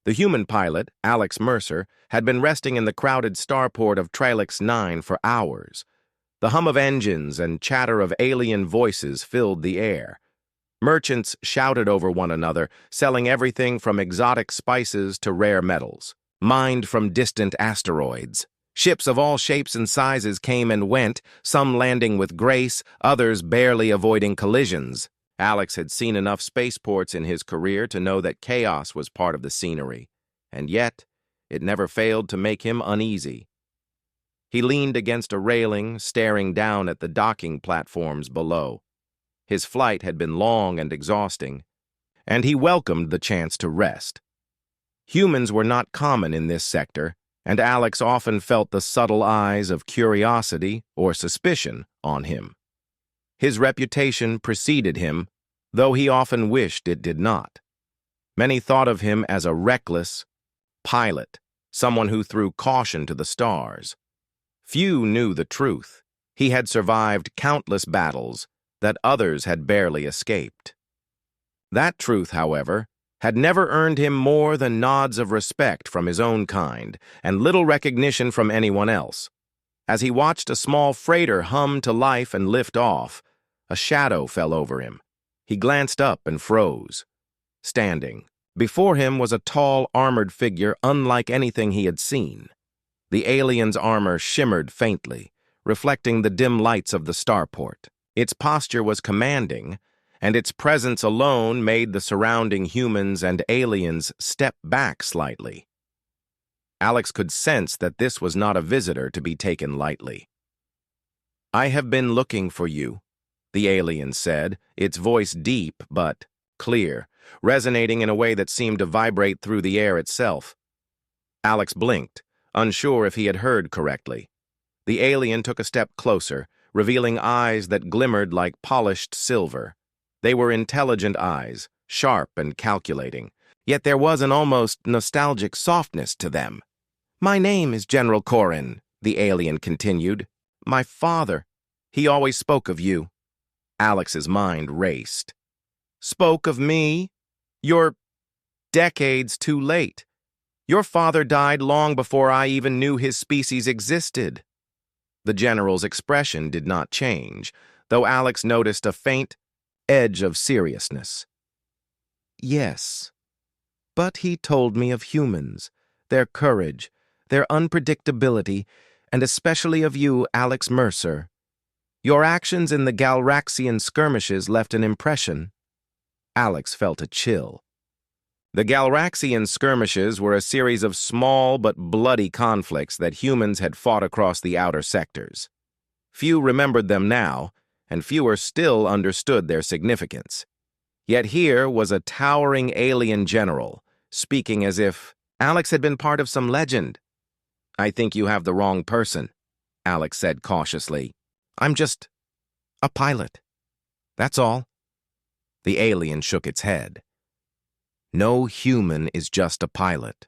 The human pilot, Alex Mercer, had been resting in the crowded starport of Tralix 9 for hours. The hum of engines and chatter of alien voices filled the air. Merchants shouted over one another, selling everything from exotic spices to rare metals, mined from distant asteroids. Ships of all shapes and sizes came and went, some landing with grace, others barely avoiding collisions. Alex had seen enough spaceports in his career to know that chaos was part of the scenery, and yet it never failed to make him uneasy. He leaned against a railing, staring down at the docking platforms below. His flight had been long and exhausting, and he welcomed the chance to rest. Humans were not common in this sector, and Alex often felt the subtle eyes of curiosity or suspicion on him. His reputation preceded him, though he often wished it did not. Many thought of him as a reckless pilot, someone who threw caution to the stars. Few knew the truth. He had survived countless battles that others had barely escaped. That truth, however, had never earned him more than nods of respect from his own kind and little recognition from anyone else. As he watched a small freighter hum to life and lift off, a shadow fell over him. He glanced up and froze. Standing before him was a tall, armored figure unlike anything he had seen. The alien's armor shimmered faintly, reflecting the dim lights of the starport. Its posture was commanding, and its presence alone made the surrounding humans and aliens step back slightly. Alex could sense that this was not a visitor to be taken lightly. "I have been looking for you," the alien said, its voice deep but clear, resonating in a way that seemed to vibrate through the air itself. Alex blinked, unsure if he had heard correctly. The alien took a step closer, revealing eyes that glimmered like polished silver. They were intelligent eyes, sharp and calculating, yet there was an almost nostalgic softness to them. "My name is General Corrin," the alien continued. "My father, he always spoke of you." Alex's mind raced. "Spoke of me? You're decades too late. Your father died long before I even knew his species existed." The general's expression did not change, though Alex noticed a faint edge of seriousness. "Yes, but he told me of humans, their courage, their unpredictability, and especially of you, Alex Mercer. Your actions in the Galraxian skirmishes left an impression." Alex felt a chill. The Galraxian skirmishes were a series of small but bloody conflicts that humans had fought across the outer sectors. Few remembered them now, and fewer still understood their significance. Yet here was a towering alien general, speaking as if Alex had been part of some legend. "I think you have the wrong person," Alex said cautiously. "I'm just a pilot. That's all." The alien shook its head. "No human is just a pilot,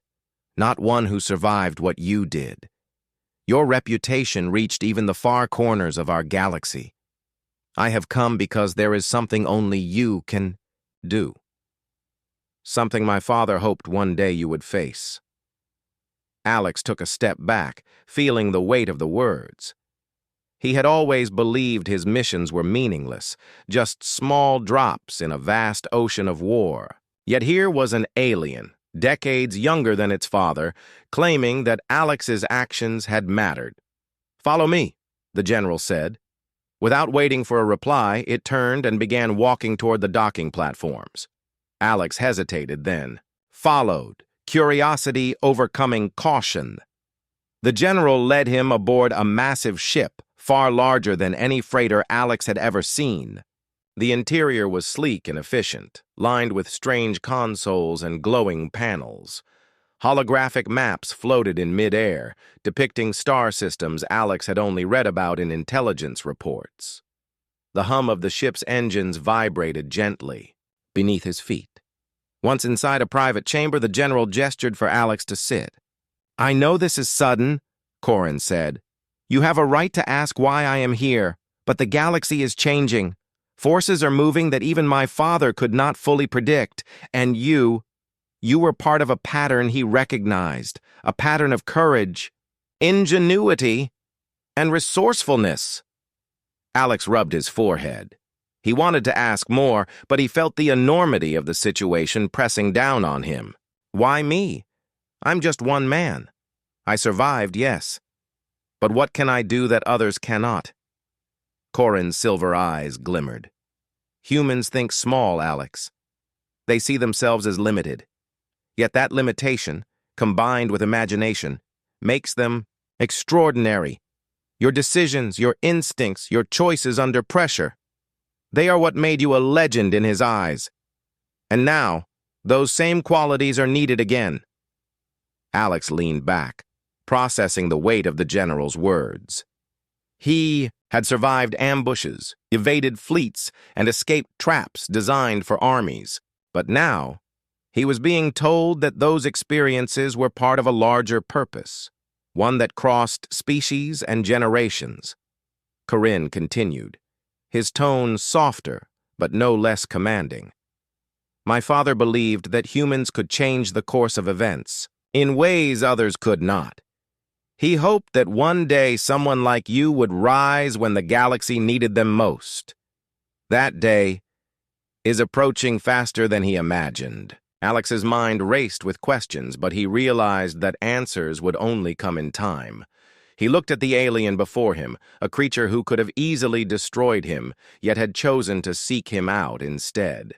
not one who survived what you did. Your reputation reached even the far corners of our galaxy. I have come because there is something only you can do. Something my father hoped one day you would face." Alex took a step back, feeling the weight of the words. He had always believed his missions were meaningless, just small drops in a vast ocean of war. Yet here was an alien, decades younger than its father, claiming that Alex's actions had mattered. "Follow me," the general said. Without waiting for a reply, it turned and began walking toward the docking platforms. Alex hesitated then, followed, curiosity overcoming caution. The general led him aboard a massive ship, far larger than any freighter Alex had ever seen. The interior was sleek and efficient, lined with strange consoles and glowing panels. Holographic maps floated in mid-air, depicting star systems Alex had only read about in intelligence reports. The hum of the ship's engines vibrated gently beneath his feet. Once inside a private chamber, the general gestured for Alex to sit. "I know this is sudden," Corrin said. "You have a right to ask why I am here, but the galaxy is changing. Forces are moving that even my father could not fully predict, and you You were part of a pattern he recognized, a pattern of courage, ingenuity, and resourcefulness. Alex rubbed his forehead. He wanted to ask more, but he felt the enormity of the situation pressing down on him. Why me? I'm just one man. I survived, yes. But what can I do that others cannot? Corin's silver eyes glimmered. Humans think small, Alex. They see themselves as limited. Yet that limitation, combined with imagination, makes them extraordinary. Your decisions, your instincts, your choices under pressure. They are what made you a legend in his eyes. And now, those same qualities are needed again. Alex leaned back, processing the weight of the general's words. He had survived ambushes, evaded fleets, and escaped traps designed for armies. But now, he was being told that those experiences were part of a larger purpose, one that crossed species and generations. Corinne continued, his tone softer, but no less commanding. My father believed that humans could change the course of events in ways others could not. He hoped that one day someone like you would rise when the galaxy needed them most. That day is approaching faster than he imagined. Alex's mind raced with questions, but he realized that answers would only come in time. He looked at the alien before him, a creature who could have easily destroyed him, yet had chosen to seek him out instead.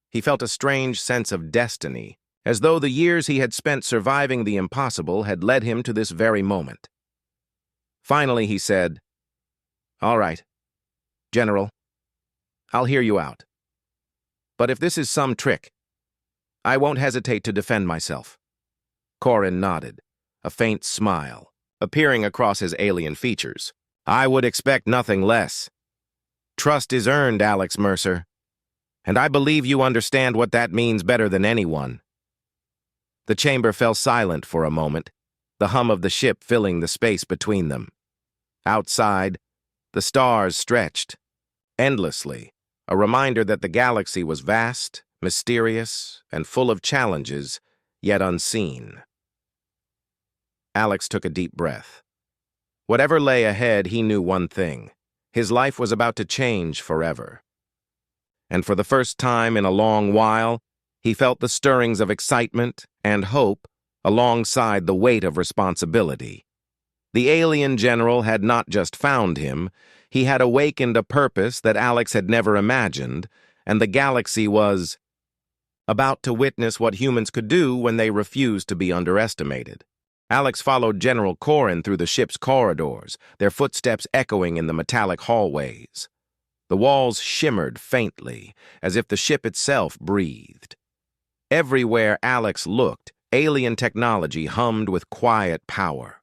He felt a strange sense of destiny, as though the years he had spent surviving the impossible had led him to this very moment. Finally, he said, "All right, General, I'll hear you out. But if this is some trick, I won't hesitate to defend myself." Corin nodded, a faint smile appearing across his alien features. "I would expect nothing less. Trust is earned, Alex Mercer, and I believe you understand what that means better than anyone." The chamber fell silent for a moment, the hum of the ship filling the space between them. Outside, the stars stretched, endlessly, a reminder that the galaxy was vast, mysterious, and full of challenges, yet unseen. Alex took a deep breath. Whatever lay ahead, he knew one thing. His life was about to change forever. And for the first time in a long while, he felt the stirrings of excitement and hope alongside the weight of responsibility. The alien general had not just found him, he had awakened a purpose that Alex had never imagined, and the galaxy was about to witness what humans could do when they refused to be underestimated. Alex followed General Corin through the ship's corridors, their footsteps echoing in the metallic hallways. The walls shimmered faintly, as if the ship itself breathed. Everywhere Alex looked, alien technology hummed with quiet power.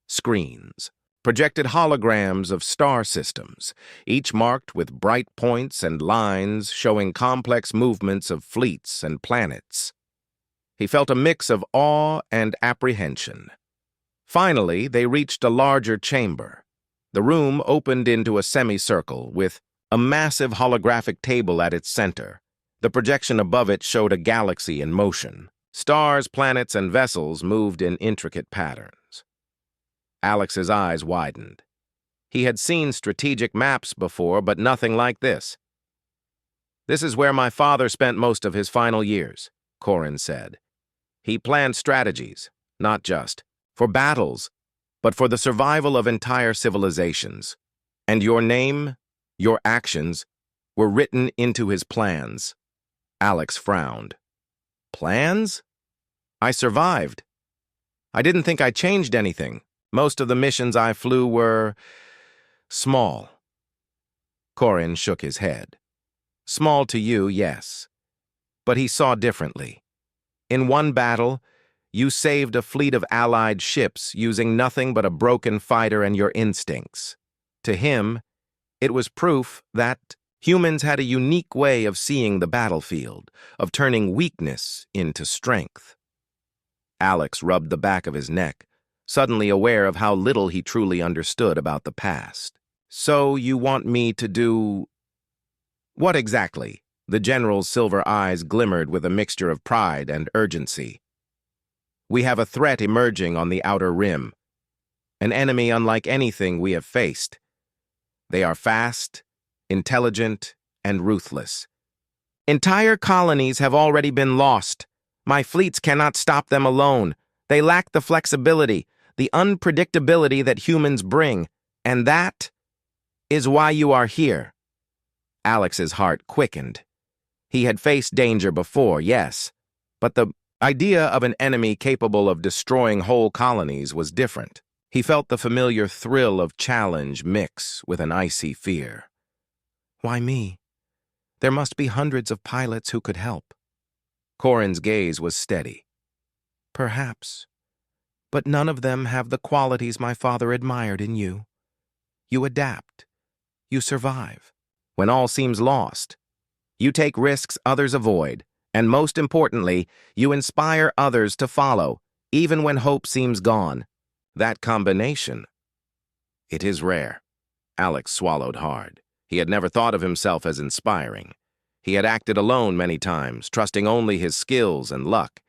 Screens projected holograms of star systems, each marked with bright points and lines showing complex movements of fleets and planets. He felt a mix of awe and apprehension. Finally, they reached a larger chamber. The room opened into a semicircle with a massive holographic table at its center. The projection above it showed a galaxy in motion. Stars, planets, and vessels moved in intricate patterns. Alex's eyes widened. He had seen strategic maps before, but nothing like this. "This is where my father spent most of his final years," Corin said. "He planned strategies, not just for battles, but for the survival of entire civilizations. And your name, your actions, were written into his plans." Alex frowned. "Plans? I survived. I didn't think I changed anything. Most of the missions I flew were small." Corin shook his head. "Small to you, yes. But he saw differently. In one battle, you saved a fleet of allied ships using nothing but a broken fighter and your instincts. To him, it was proof that humans had a unique way of seeing the battlefield, of turning weakness into strength." Alex rubbed the back of his neck, suddenly aware of how little he truly understood about the past. "So you want me to do what exactly?" The general's silver eyes glimmered with a mixture of pride and urgency. "We have a threat emerging on the outer rim, an enemy unlike anything we have faced. They are fast, intelligent, and ruthless. Entire colonies have already been lost. My fleets cannot stop them alone. They lack the flexibility, the unpredictability that humans bring, and that is why you are here." Alex's heart quickened. He had faced danger before, yes, but the idea of an enemy capable of destroying whole colonies was different. He felt the familiar thrill of challenge mix with an icy fear. "Why me? There must be hundreds of pilots who could help." Corin's gaze was steady. "Perhaps, but none of them have the qualities my father admired in you. You adapt. You survive. When all seems lost, you take risks others avoid, and most importantly, you inspire others to follow, even when hope seems gone. That combination, it is rare." Alex swallowed hard. He had never thought of himself as inspiring. He had acted alone many times, trusting only his skills and luck.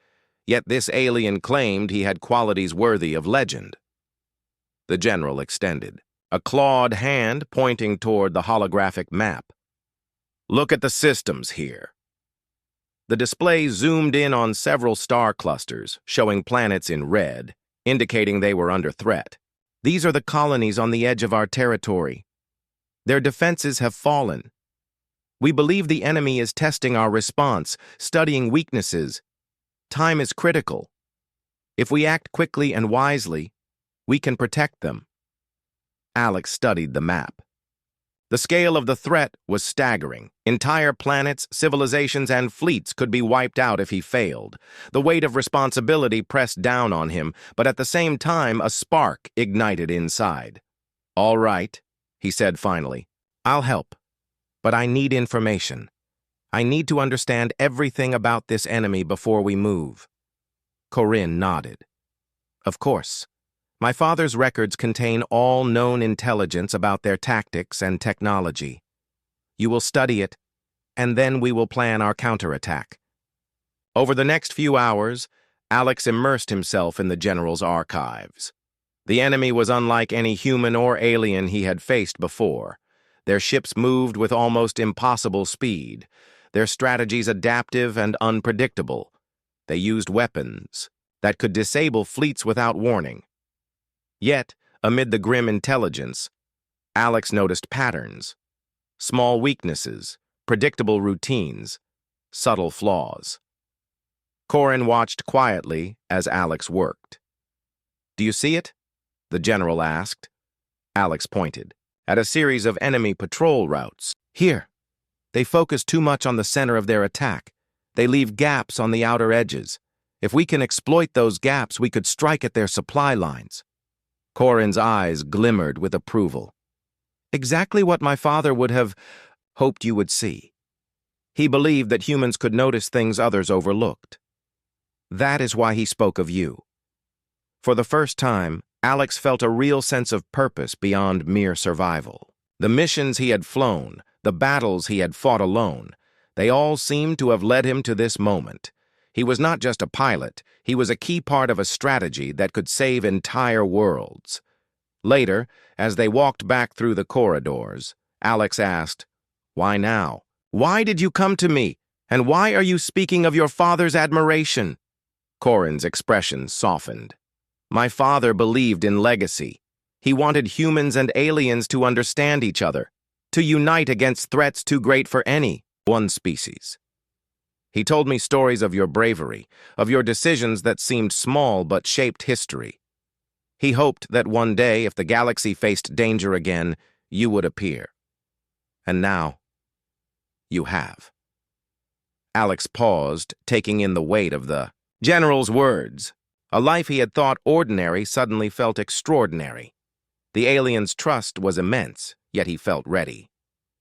Yet this alien claimed he had qualities worthy of legend. The general extended, a clawed hand pointing toward the holographic map. "Look at the systems here." The display zoomed in on several star clusters, showing planets in red, indicating they were under threat. "These are the colonies on the edge of our territory. Their defenses have fallen. We believe the enemy is testing our response, studying weaknesses. Time is critical. If we act quickly and wisely, we can protect them." Alex studied the map. The scale of the threat was staggering. Entire planets, civilizations, and fleets could be wiped out if he failed. The weight of responsibility pressed down on him, but at the same time, a spark ignited inside. "All right," he said finally. "I'll help. But I need information. I need to understand everything about this enemy before we move." Corinne nodded. "Of course. My father's records contain all known intelligence about their tactics and technology. You will study it, and then we will plan our counterattack." Over the next few hours, Alex immersed himself in the general's archives. The enemy was unlike any human or alien he had faced before. Their ships moved with almost impossible speed, their strategies adaptive and unpredictable. They used weapons that could disable fleets without warning. Yet, amid the grim intelligence, Alex noticed patterns, small weaknesses, predictable routines, subtle flaws. Corin watched quietly as Alex worked. "Do you see it?" the general asked. Alex pointed at a series of enemy patrol routes. "Here. They focus too much on the center of their attack. They leave gaps on the outer edges. If we can exploit those gaps, we could strike at their supply lines." Corin's eyes glimmered with approval. "Exactly what my father would have hoped you would see. He believed that humans could notice things others overlooked. That is why he spoke of you." For the first time, Alex felt a real sense of purpose beyond mere survival. The missions he had flown, the battles he had fought alone, they all seemed to have led him to this moment. He was not just a pilot, he was a key part of a strategy that could save entire worlds. Later, as they walked back through the corridors, Alex asked, "Why now? Why did you come to me? And why are you speaking of your father's admiration?" Corin's expression softened. "My father believed in legacy. He wanted humans and aliens to understand each other, to unite against threats too great for any one species. He told me stories of your bravery, of your decisions that seemed small but shaped history. He hoped that one day, if the galaxy faced danger again, you would appear. And now, you have." Alex paused, taking in the weight of the general's words. A life he had thought ordinary suddenly felt extraordinary. The alien's trust was immense, yet he felt ready.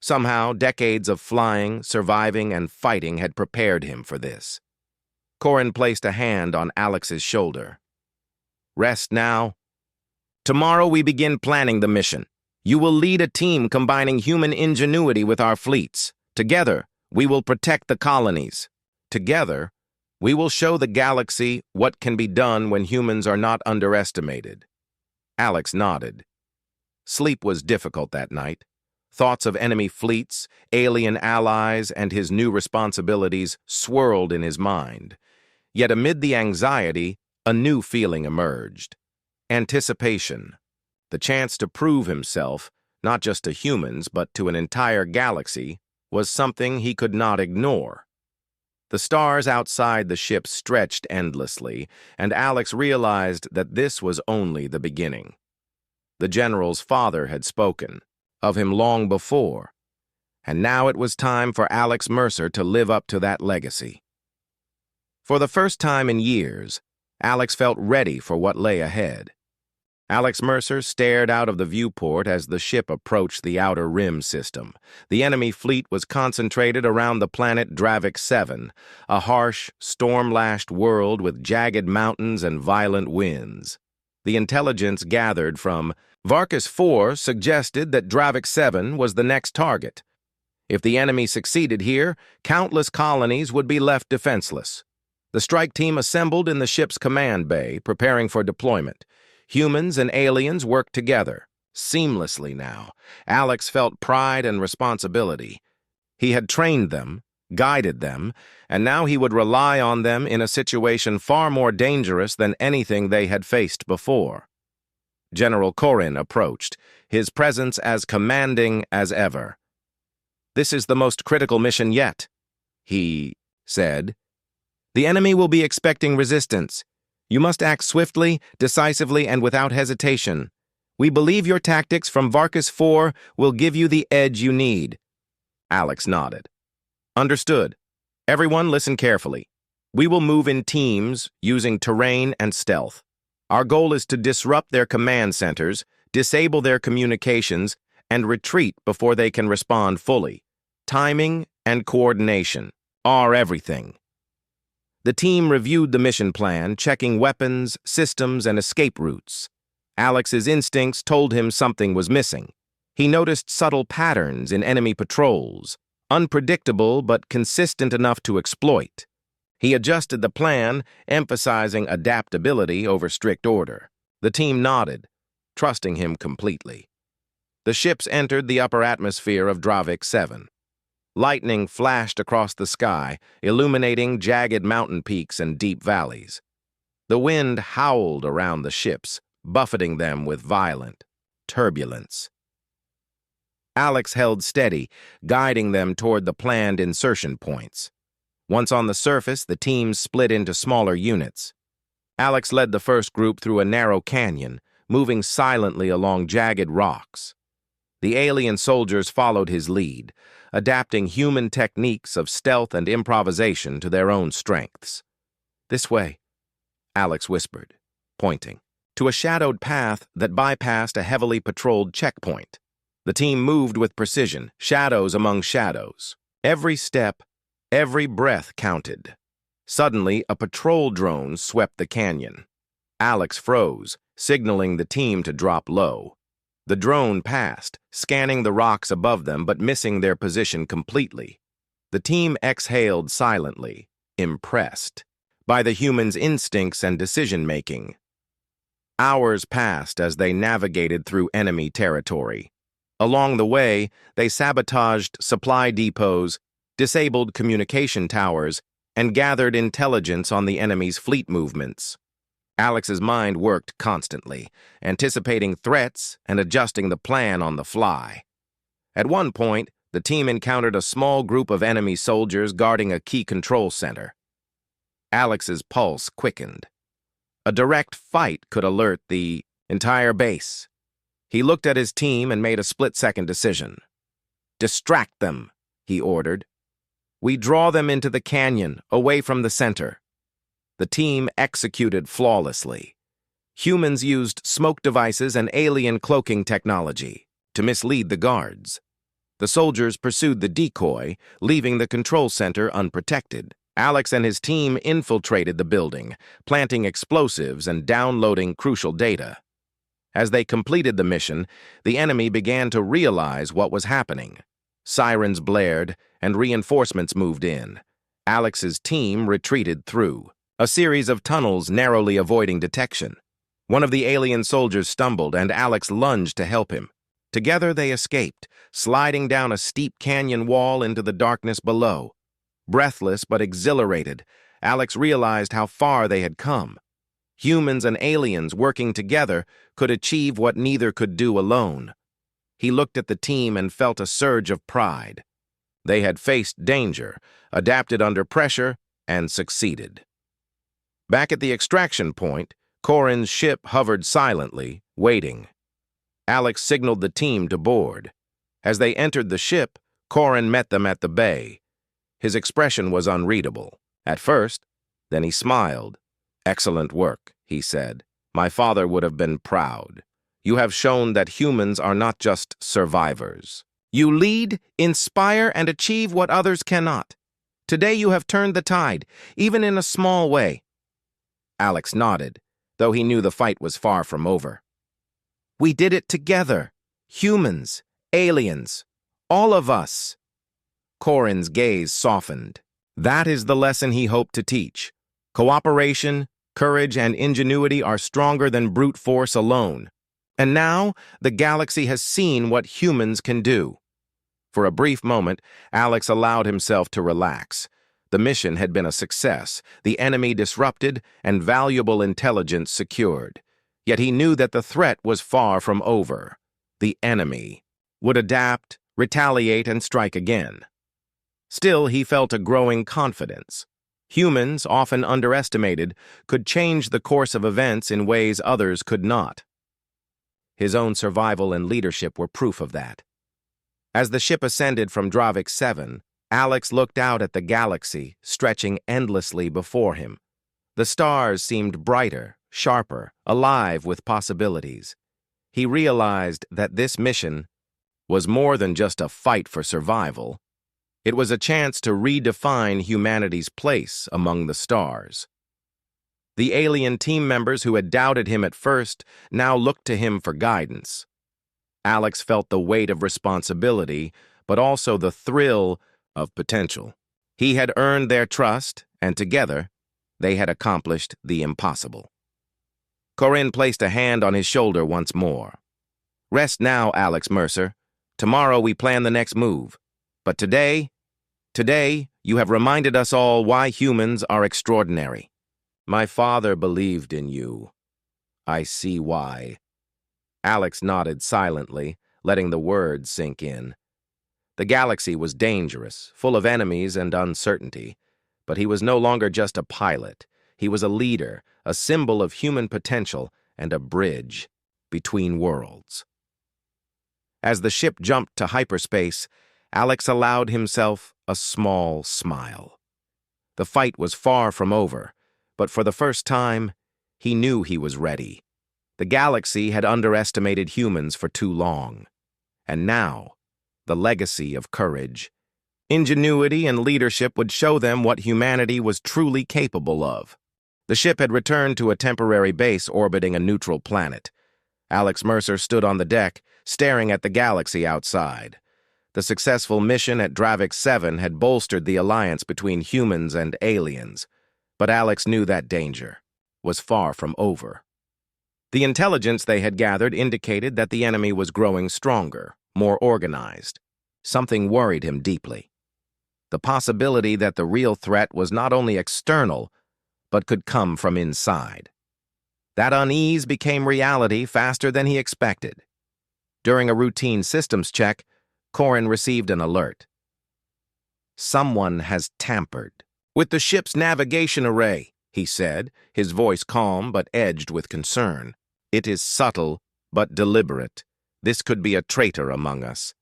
Somehow, decades of flying, surviving, and fighting had prepared him for this. Corin placed a hand on Alex's shoulder. "Rest now. Tomorrow we begin planning the mission. You will lead a team combining human ingenuity with our fleets. Together, We will protect the colonies. Together, we will show the galaxy what can be done when humans are not underestimated." Alex nodded. Sleep was difficult that night. Thoughts of enemy fleets, alien allies, and his new responsibilities swirled in his mind. Yet amid the anxiety, a new feeling emerged. Anticipation. The chance to prove himself, not just to humans, but to an entire galaxy, was something he could not ignore. The stars outside the ship stretched endlessly, and Alex realized that this was only the beginning. The general's father had spoken, of him long before, and now it was time for Alex Mercer to live up to that legacy. For the first time in years, Alex felt ready for what lay ahead. Alex Mercer stared out of the viewport as the ship approached the Outer Rim system. The enemy fleet was concentrated around the planet Dravik 7, a harsh, storm-lashed world with jagged mountains and violent winds. The intelligence gathered from Varkus 4 suggested that Dravik 7 was the next target. If the enemy succeeded here, countless colonies would be left defenseless. The strike team assembled in the ship's command bay, preparing for deployment. Humans and aliens worked together, seamlessly now. Alex felt pride and responsibility. He had trained them, guided them, and now he would rely on them in a situation far more dangerous than anything they had faced before. General Corin approached, his presence as commanding as ever. "This is the most critical mission yet," he said. "The enemy will be expecting resistance. You must act swiftly, decisively, and without hesitation. We believe your tactics from Varkus 4 will give you the edge you need." Alex nodded. "Understood. Everyone listen carefully. We will move in teams using terrain and stealth. Our goal is to disrupt their command centers, disable their communications, and retreat before they can respond fully. Timing and coordination are everything." The team reviewed the mission plan, checking weapons, systems, and escape routes. Alex's instincts told him something was missing. He noticed subtle patterns in enemy patrols, unpredictable but consistent enough to exploit. He adjusted the plan, emphasizing adaptability over strict order. The team nodded, trusting him completely. The ships entered the upper atmosphere of Dravik 7. Lightning flashed across the sky, illuminating jagged mountain peaks and deep valleys. The wind howled around the ships, buffeting them with violent turbulence. Alex held steady, guiding them toward the planned insertion points. Once on the surface, the teams split into smaller units. Alex led the first group through a narrow canyon, moving silently along jagged rocks. The alien soldiers followed his lead, adapting human techniques of stealth and improvisation to their own strengths. "This way," Alex whispered, pointing to a shadowed path that bypassed a heavily patrolled checkpoint. The team moved with precision, shadows among shadows. Every step, every breath counted. Suddenly, a patrol drone swept the canyon. Alex froze, signaling the team to drop low. The drone passed, scanning the rocks above them but missing their position completely. The team exhaled silently, impressed by the humans' instincts and decision-making. Hours passed as they navigated through enemy territory. Along the way, they sabotaged supply depots, disabled communication towers, and gathered intelligence on the enemy's fleet movements. Alex's mind worked constantly, anticipating threats and adjusting the plan on the fly. At one point, the team encountered a small group of enemy soldiers guarding a key control center. Alex's pulse quickened. A direct fight could alert the entire base. He looked at his team and made a split-second decision. "Distract them," he ordered. "We draw them into the canyon, away from the center." The team executed flawlessly. Humans used smoke devices and alien cloaking technology to mislead the guards. The soldiers pursued the decoy, leaving the control center unprotected. Alex and his team infiltrated the building, planting explosives and downloading crucial data. As they completed the mission, the enemy began to realize what was happening. Sirens blared, and reinforcements moved in. Alex's team retreated through a series of tunnels, narrowly avoiding detection. One of the alien soldiers stumbled, and Alex lunged to help him. Together they escaped, sliding down a steep canyon wall into the darkness below. Breathless but exhilarated, Alex realized how far they had come. Humans and aliens working together could achieve what neither could do alone. He looked at the team and felt a surge of pride. They had faced danger, adapted under pressure, and succeeded. Back at the extraction point, Corin's ship hovered silently, waiting. Alex signaled the team to board. As they entered the ship, Corin met them at the bay. His expression was unreadable. At first, then he smiled. "Excellent work," he said. "My father would have been proud. You have shown that humans are not just survivors. You lead, inspire, and achieve what others cannot. Today you have turned the tide, even in a small way." Alex nodded, though he knew the fight was far from over. "We did it together. Humans, aliens, all of us." Corin's gaze softened. That is the lesson he hoped to teach. Cooperation, courage, and ingenuity are stronger than brute force alone. And now, the galaxy has seen what humans can do. For a brief moment, Alex allowed himself to relax. The mission had been a success, the enemy disrupted, and valuable intelligence secured. Yet he knew that the threat was far from over. The enemy would adapt, retaliate, and strike again. Still, he felt a growing confidence. Humans, often underestimated, could change the course of events in ways others could not. His own survival and leadership were proof of that. As the ship ascended from Dravik 7, Alex looked out at the galaxy, stretching endlessly before him. The stars seemed brighter, sharper, alive with possibilities. He realized that this mission was more than just a fight for survival. It was a chance to redefine humanity's place among the stars. The alien team members who had doubted him at first now looked to him for guidance. Alex felt the weight of responsibility, but also the thrill of potential. He had earned their trust, and together, they had accomplished the impossible. Corin placed a hand on his shoulder once more. "Rest now, Alex Mercer. Tomorrow we plan the next move. But today, you have reminded us all why humans are extraordinary. My father believed in you. I see why." Alex nodded silently, letting the words sink in. The galaxy was dangerous, full of enemies and uncertainty, but he was no longer just a pilot. He was a leader, a symbol of human potential, and a bridge between worlds. As the ship jumped to hyperspace, Alex allowed himself a small smile. The fight was far from over, but for the first time, he knew he was ready. The galaxy had underestimated humans for too long. And now, the legacy of courage, ingenuity, and leadership would show them what humanity was truly capable of. The ship had returned to a temporary base orbiting a neutral planet. Alex Mercer stood on the deck, staring at the galaxy outside. The successful mission at Dravik 7 had bolstered the alliance between humans and aliens, but Alex knew that danger was far from over. The intelligence they had gathered indicated that the enemy was growing stronger, more organized. Something worried him deeply. The possibility that the real threat was not only external, but could come from inside. That unease became reality faster than he expected. During a routine systems check, Corin received an alert. "Someone has tampered with the ship's navigation array," he said, his voice calm but edged with concern. "It is subtle but deliberate. This could be a traitor among us."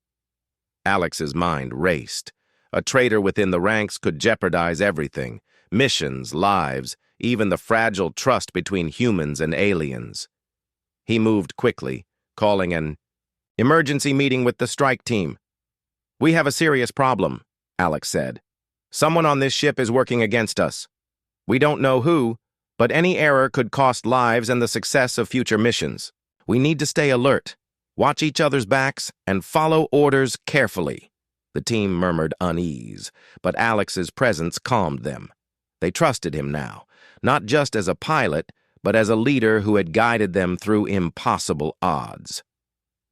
Alex's mind raced. A traitor within the ranks could jeopardize everything: missions, lives, even the fragile trust between humans and aliens. He moved quickly, calling an emergency meeting with the strike team. "We have a serious problem," Alex said. "Someone on this ship is working against us. We don't know who, but any error could cost lives and the success of future missions. We need to stay alert, watch each other's backs, and follow orders carefully." The team murmured unease, but Alex's presence calmed them. They trusted him now, not just as a pilot, but as a leader who had guided them through impossible odds.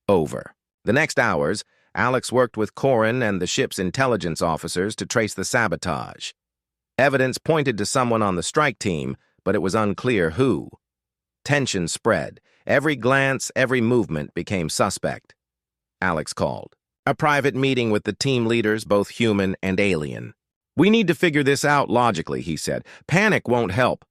Over. The next hours, Alex worked with Corin and the ship's intelligence officers to trace the sabotage. Evidence pointed to someone on the strike team, but it was unclear who. Tension spread. Every glance, every movement became suspect. Alex called. A private meeting with the team leaders, both human and alien. "We need to figure this out logically," he said. "Panic won't help.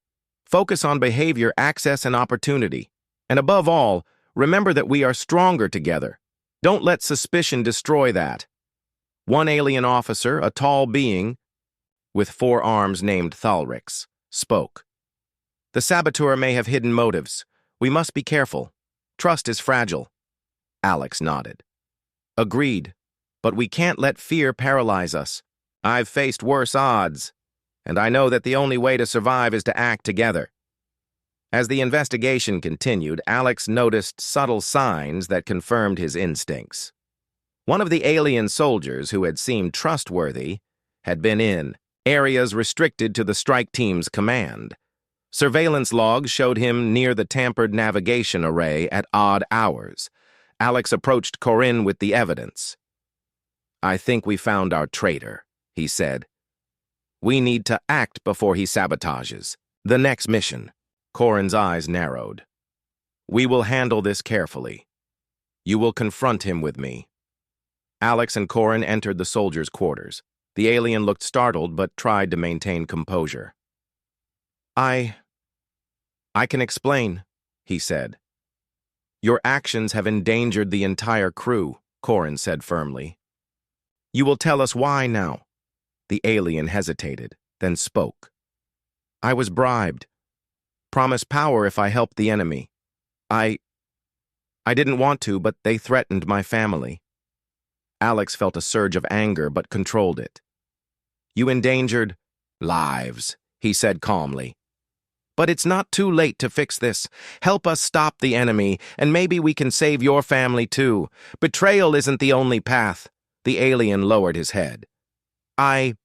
Focus on behavior, access, and opportunity. And above all, remember that we are stronger together. Don't let suspicion destroy that." One alien officer, a tall being with 4 arms named Thalrix, spoke. "The saboteur may have hidden motives. We must be careful. Trust is fragile." Alex nodded. "Agreed, but we can't let fear paralyze us. I've faced worse odds, and I know that the only way to survive is to act together." As the investigation continued, Alex noticed subtle signs that confirmed his instincts. One of the alien soldiers who had seemed trustworthy had been in areas restricted to the strike team's command. Surveillance logs showed him near the tampered navigation array at odd hours. Alex approached Corin with the evidence. "I think we found our traitor," he said. "We need to act before he sabotages. The next mission." Corin's eyes narrowed. "We will handle this carefully. You will confront him with me." Alex and Corin entered the soldiers' quarters. The alien looked startled but tried to maintain composure. I can explain," he said. "Your actions have endangered the entire crew," Corin said firmly. "You will tell us why now." The alien hesitated, then spoke. "I was bribed. Promised power if I helped the enemy. I didn't want to, but they threatened my family." Alex felt a surge of anger but controlled it. "You endangered lives," he said calmly. "But it's not too late to fix this. Help us stop the enemy, and maybe we can save your family too. Betrayal isn't the only path." The alien lowered his head. I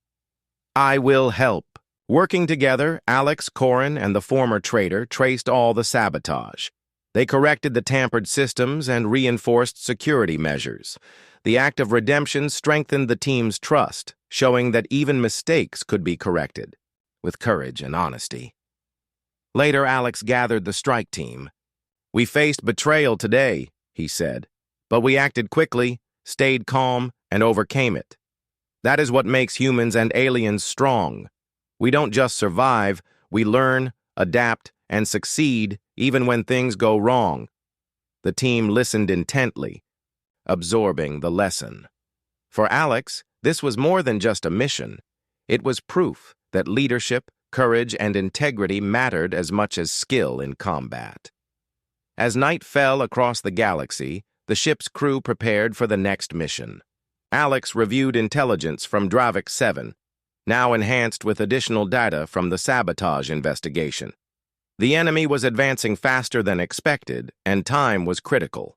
will help." Working together, Alex, Corin, and the former traitor traced all the sabotage. They corrected the tampered systems and reinforced security measures. The act of redemption strengthened the team's trust, showing that even mistakes could be corrected, with courage and honesty. Later, Alex gathered the strike team. "We faced betrayal today," he said, "but we acted quickly, stayed calm, and overcame it. That is what makes humans and aliens strong. We don't just survive, we learn, adapt, and succeed even when things go wrong." The team listened intently, absorbing the lesson. For Alex, this was more than just a mission. It was proof that leadership, courage, and integrity mattered as much as skill in combat. As night fell across the galaxy, the ship's crew prepared for the next mission. Alex reviewed intelligence from Dravik 7, now enhanced with additional data from the sabotage investigation. The enemy was advancing faster than expected, and time was critical.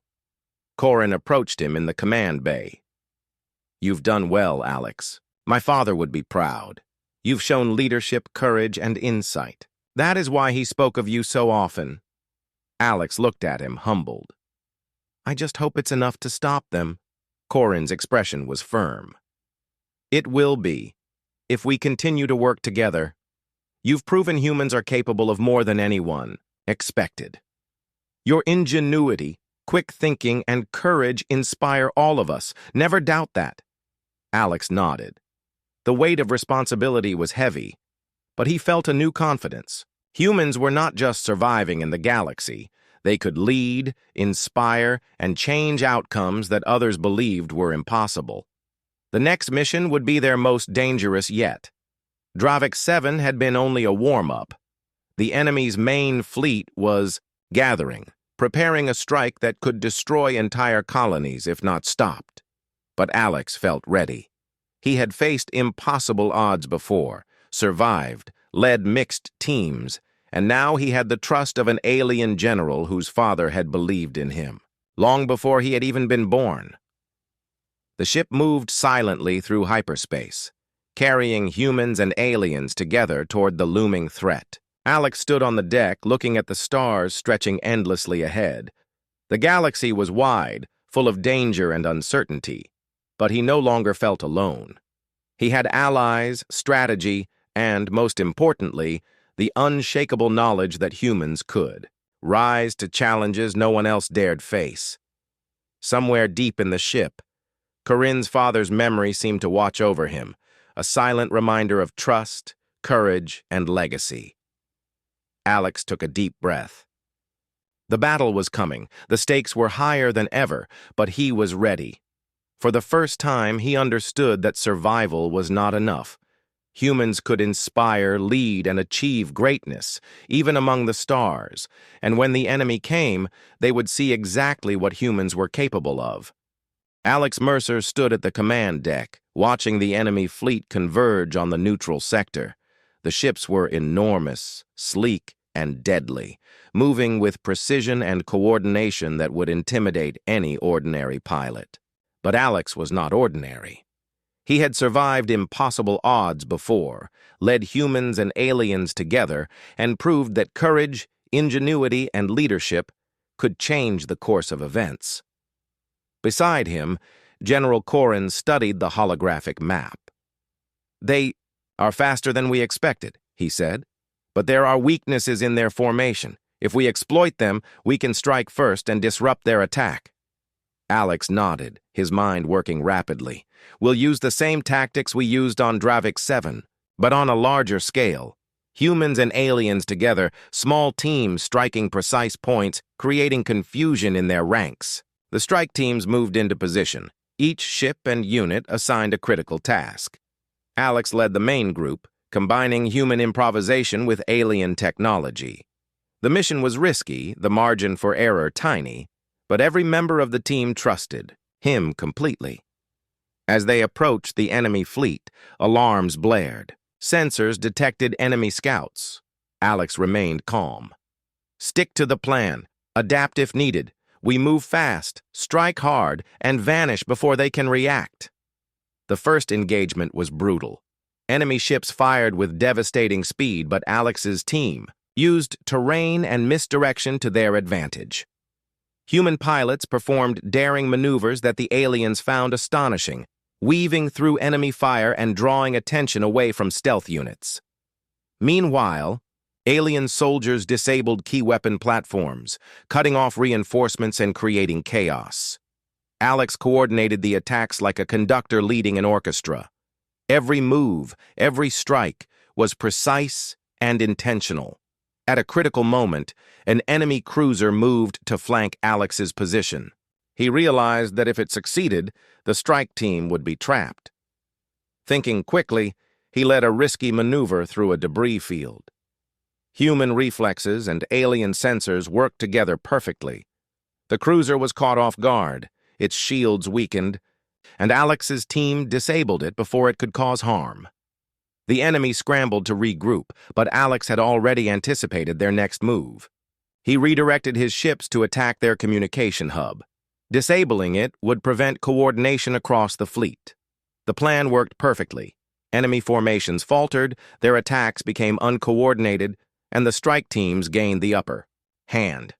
Corin approached him in the command bay. "You've done well, Alex. My father would be proud. You've shown leadership, courage, and insight. That is why he spoke of you so often." Alex looked at him, humbled. "I just hope it's enough to stop them." Corin's expression was firm. "It will be, if we continue to work together. You've proven humans are capable of more than anyone expected. Your ingenuity, quick thinking, and courage inspire all of us. Never doubt that." Alex nodded. The weight of responsibility was heavy, but he felt a new confidence. Humans were not just surviving in the galaxy. They could lead, inspire, and change outcomes that others believed were impossible. The next mission would be their most dangerous yet. Dravik 7 had been only a warm-up. The enemy's main fleet was gathering, preparing a strike that could destroy entire colonies if not stopped. But Alex felt ready. He had faced impossible odds before, survived, led mixed teams, and now he had the trust of an alien general whose father had believed in him, long before he had even been born. The ship moved silently through hyperspace, carrying humans and aliens together toward the looming threat. Alex stood on the deck, looking at the stars stretching endlessly ahead. The galaxy was wide, full of danger and uncertainty, but he no longer felt alone. He had allies, strategy, and, most importantly, the unshakable knowledge that humans could rise to challenges no one else dared face. Somewhere deep in the ship, Corinne's father's memory seemed to watch over him, a silent reminder of trust, courage, and legacy. Alex took a deep breath. The battle was coming. The stakes were higher than ever, but he was ready. For the first time, he understood that survival was not enough. Humans could inspire, lead, and achieve greatness, even among the stars, and when the enemy came, they would see exactly what humans were capable of. Alex Mercer stood at the command deck, watching the enemy fleet converge on the neutral sector. The ships were enormous, sleek, and deadly, moving with precision and coordination that would intimidate any ordinary pilot. But Alex was not ordinary. He had survived impossible odds before, led humans and aliens together, and proved that courage, ingenuity, and leadership could change the course of events. Beside him, General Corrin studied the holographic map. "They are faster than we expected," he said, "but there are weaknesses in their formation. If we exploit them, we can strike first and disrupt their attack." Alex nodded, his mind working rapidly. "We'll use the same tactics we used on Dravik 7, but on a larger scale. Humans and aliens together, small teams striking precise points, creating confusion in their ranks." The strike teams moved into position, each ship and unit assigned a critical task. Alex led the main group, combining human improvisation with alien technology. The mission was risky, the margin for error tiny, but every member of the team trusted him completely. As they approached the enemy fleet, alarms blared. Sensors detected enemy scouts. Alex remained calm. "Stick to the plan. Adapt if needed. We move fast, strike hard, and vanish before they can react." The first engagement was brutal. Enemy ships fired with devastating speed, but Alex's team used terrain and misdirection to their advantage. Human pilots performed daring maneuvers that the aliens found astonishing, weaving through enemy fire and drawing attention away from stealth units. Meanwhile, alien soldiers disabled key weapon platforms, cutting off reinforcements and creating chaos. Alex coordinated the attacks like a conductor leading an orchestra. Every move, every strike was precise and intentional. At a critical moment, an enemy cruiser moved to flank Alex's position. He realized that if it succeeded, the strike team would be trapped. Thinking quickly, he led a risky maneuver through a debris field. Human reflexes and alien sensors worked together perfectly. The cruiser was caught off guard, its shields weakened, and Alex's team disabled it before it could cause harm. The enemy scrambled to regroup, but Alex had already anticipated their next move. He redirected his ships to attack their communication hub. Disabling it would prevent coordination across the fleet. The plan worked perfectly. Enemy formations faltered, their attacks became uncoordinated, and the strike teams gained the upper hand.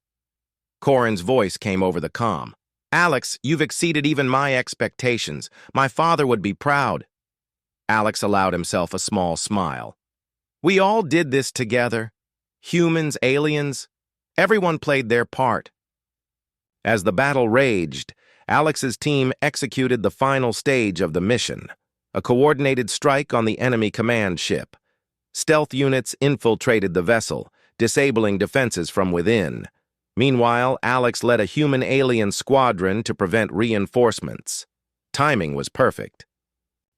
Corrin's voice came over the comm. "Alex, you've exceeded even my expectations. My father would be proud." Alex allowed himself a small smile. "We all did this together. Humans, aliens, everyone played their part." As the battle raged, Alex's team executed the final stage of the mission, a coordinated strike on the enemy command ship. Stealth units infiltrated the vessel, disabling defenses from within. Meanwhile, Alex led a human-alien squadron to prevent reinforcements. Timing was perfect.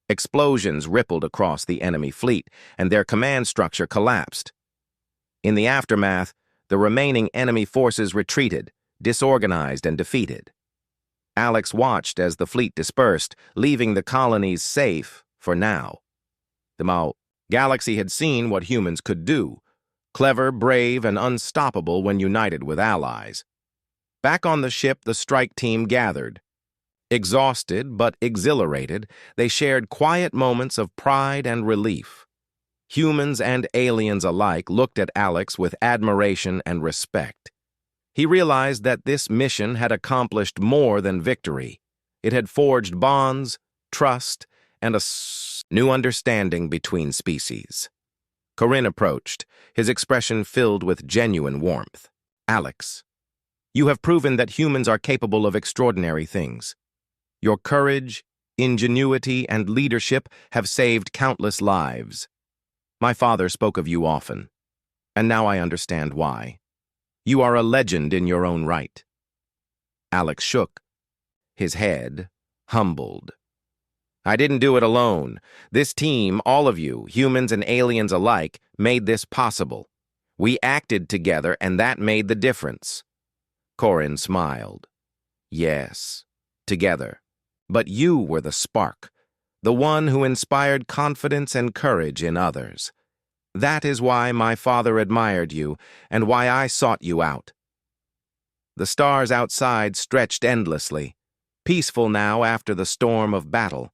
Explosions rippled across the enemy fleet, and their command structure collapsed. In the aftermath, the remaining enemy forces retreated, disorganized and defeated. Alex watched as the fleet dispersed, leaving the colonies safe for now. The galaxy had seen what humans could do, clever, brave, and unstoppable when united with allies. Back on the ship, the strike team gathered. Exhausted but exhilarated, they shared quiet moments of pride and relief. Humans and aliens alike looked at Alex with admiration and respect. He realized that this mission had accomplished more than victory. It had forged bonds, trust, and a new understanding between species. Corinne approached, his expression filled with genuine warmth. Alex, you have proven that humans are capable of extraordinary things. Your courage, ingenuity, and leadership have saved countless lives. My father spoke of you often, and now I understand why. You are a legend in your own right. Alex shook, his head humbled. I didn't do it alone. This team, all of you, humans and aliens alike, made this possible. We acted together, and that made the difference. Corinne smiled. Yes, together. But you were the spark, the one who inspired confidence and courage in others. That is why my father admired you, and why I sought you out. The stars outside stretched endlessly, peaceful now after the storm of battle.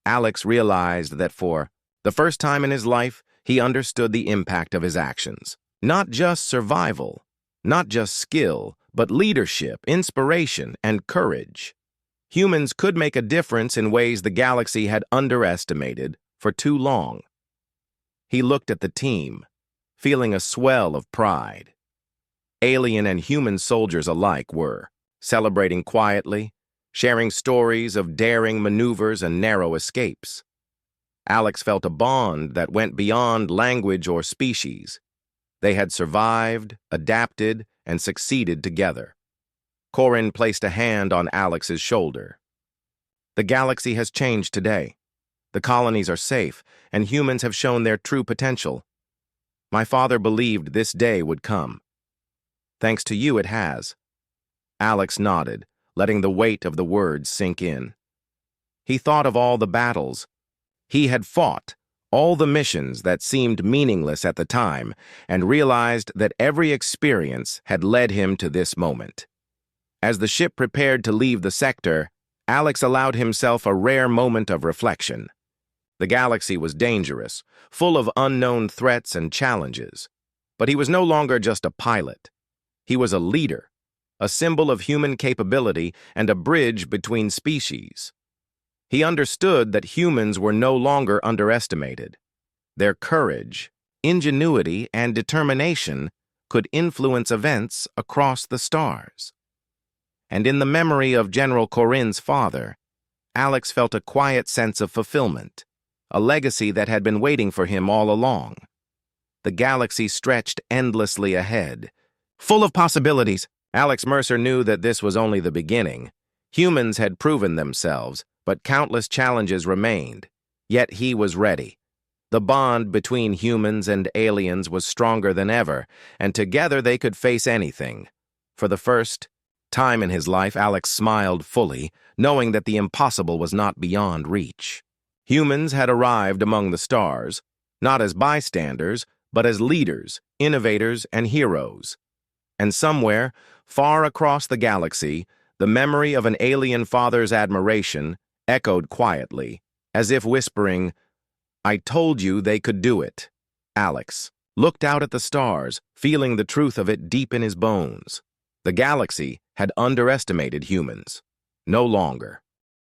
Alex realized that for the first time in his life, he understood the impact of his actions. Not just survival, not just skill, but leadership, inspiration, and courage. Humans could make a difference in ways the galaxy had underestimated for too long. He looked at the team, feeling a swell of pride. Alien and human soldiers alike were celebrating quietly, sharing stories of daring maneuvers and narrow escapes. Alex felt a bond that went beyond language or species. They had survived, adapted, and succeeded together. Corinne placed a hand on Alex's shoulder. The galaxy has changed today. The colonies are safe, and humans have shown their true potential. My father believed this day would come. Thanks to you, it has. Alex nodded, letting the weight of the words sink in. He thought of all the battles he had fought, all the missions that seemed meaningless at the time, and realized that every experience had led him to this moment. As the ship prepared to leave the sector, Alex allowed himself a rare moment of reflection. The galaxy was dangerous, full of unknown threats and challenges. But he was no longer just a pilot. He was a leader, a symbol of human capability and a bridge between species. He understood that humans were no longer underestimated. Their courage, ingenuity, and determination could influence events across the stars. And in the memory of General Corinne's father, Alex felt a quiet sense of fulfillment, a legacy that had been waiting for him all along. The galaxy stretched endlessly ahead, full of possibilities. Alex Mercer knew that this was only the beginning. Humans had proven themselves, but countless challenges remained. Yet he was ready. The bond between humans and aliens was stronger than ever, and together they could face anything. For the first time in his life, Alex smiled fully, knowing that the impossible was not beyond reach. Humans had arrived among the stars, not as bystanders, but as leaders, innovators, and heroes. And somewhere, far across the galaxy, the memory of an alien father's admiration echoed quietly, as if whispering, "I told you they could do it." Alex looked out at the stars, feeling the truth of it deep in his bones. The galaxy had underestimated humans. No longer.